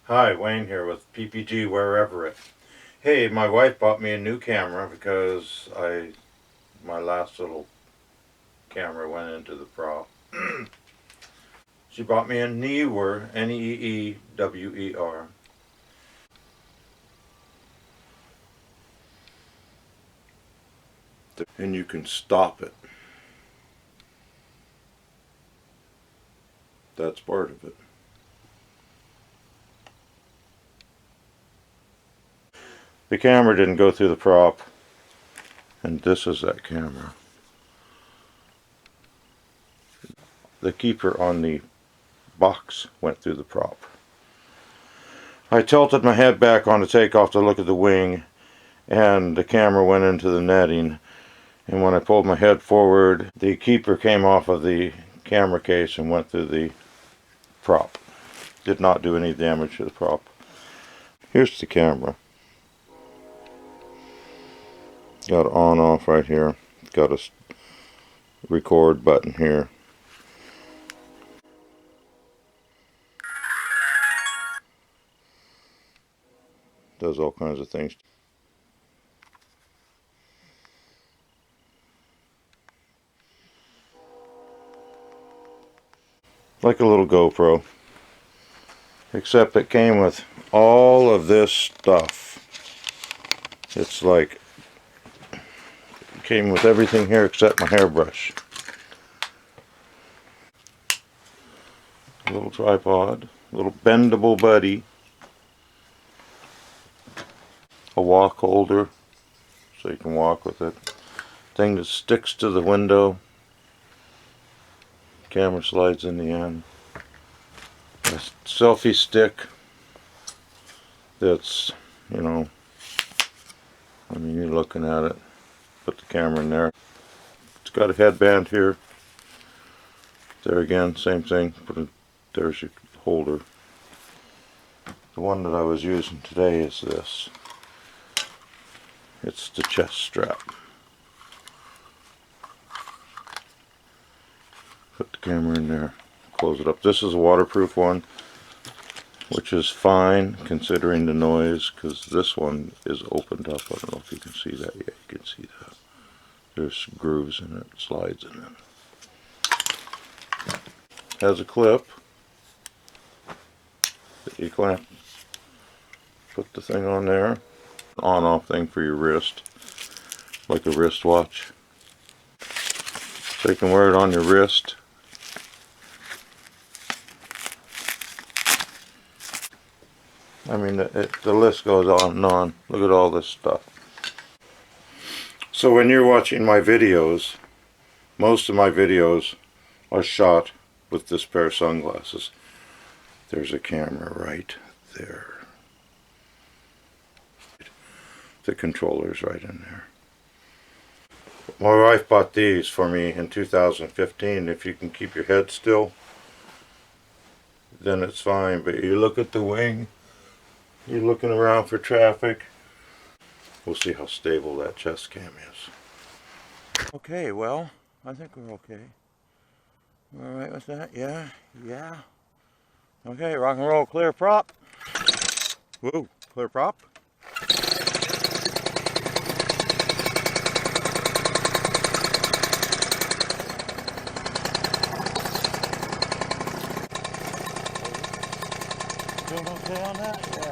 Hi, Wayne here with PPG Wherever It. Hey, my wife bought me a new camera because my last little camera went into the prop. She bought me a Neewer, Neewer. And you can stop it. That's part of it. The camera didn't go through the prop, and this is that camera. The keeper on the box went through the prop. I tilted my head back on the takeoff to look at the wing, and the camera went into the netting. And when I pulled my head forward, the keeper came off of the camera case and went through the prop. Did not do any damage to the prop. Here's the camera. Got on off right here. Got a record button here. Does all kinds of things. Like a little GoPro. Except it came with all of this stuff. It's like it came with everything here except my hairbrush. A little tripod, a little bendable buddy, a walk holder so you can walk with it, thing that sticks to the window, camera slides in the end, a selfie stick that's, you know, I mean, you're looking at it, put the camera in there. It's got a headband here. There again, same thing, there's your holder. The one that I was using today is this. It's the chest strap. Put the camera in there, close it up. This is a waterproof one, which is fine considering the noise, because this one is opened up. I don't know if you can see that. Yeah, you can see that. There's grooves in it, slides in it. Has a clip that you clamp, put the thing on there. On-off thing for your wrist, like a wristwatch. So you can wear it on your wrist. I mean, the list goes on and on. Look at all this stuff. So when you're watching my videos, most of my videos are shot with this pair of sunglasses. There's a camera right there. The controller's right in there. My wife bought these for me in 2015. If you can keep your head still, then it's fine. But you look at the wing, you're looking around for traffic. We'll see how stable that chest cam is. Okay, well, I think we're okay. We're alright with that? Yeah, yeah. Okay, rock and roll, clear prop. Whoa, clear prop. Doing okay on that? Yeah.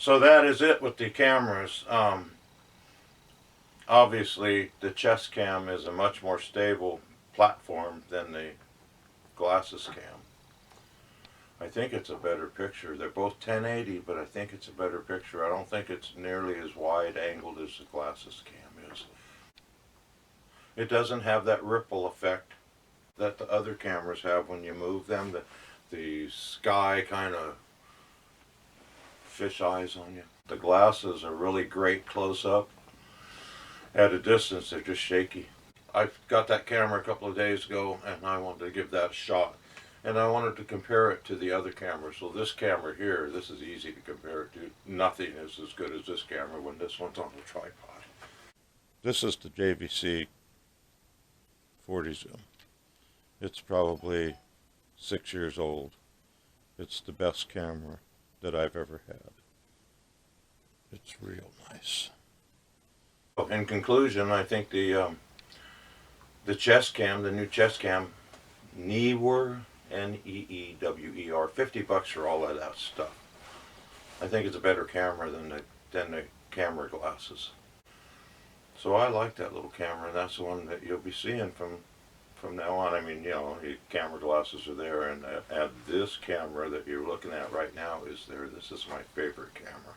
So that is it with the cameras. Obviously, the chest cam is a much more stable platform than the glasses cam. I think it's a better picture. They're both 1080, but I think it's a better picture. I don't think it's nearly as wide angled as the glasses cam is. It doesn't have that ripple effect that the other cameras have when you move them. The sky kind of fish eyes on you. The glasses are really great close up. At a distance, they're just shaky. I got that camera a couple of days ago and I wanted to give that a shot. And I wanted to compare it to the other camera. So this camera here, this is easy to compare it to. Nothing is as good as this camera when this one's on the tripod. This is the JVC 40 zoom. It's probably 6 years old. It's the best camera that I've ever had. It's real nice. In conclusion, I think the chest cam, the new chest cam, Neewer, Neewer, $50 for all of that stuff. I think it's a better camera than the camera glasses. So I like that little camera, and that's the one that you'll be seeing from now on. I mean, you know, the camera glasses are there, and this camera that you're looking at right now is there. This is my favorite camera.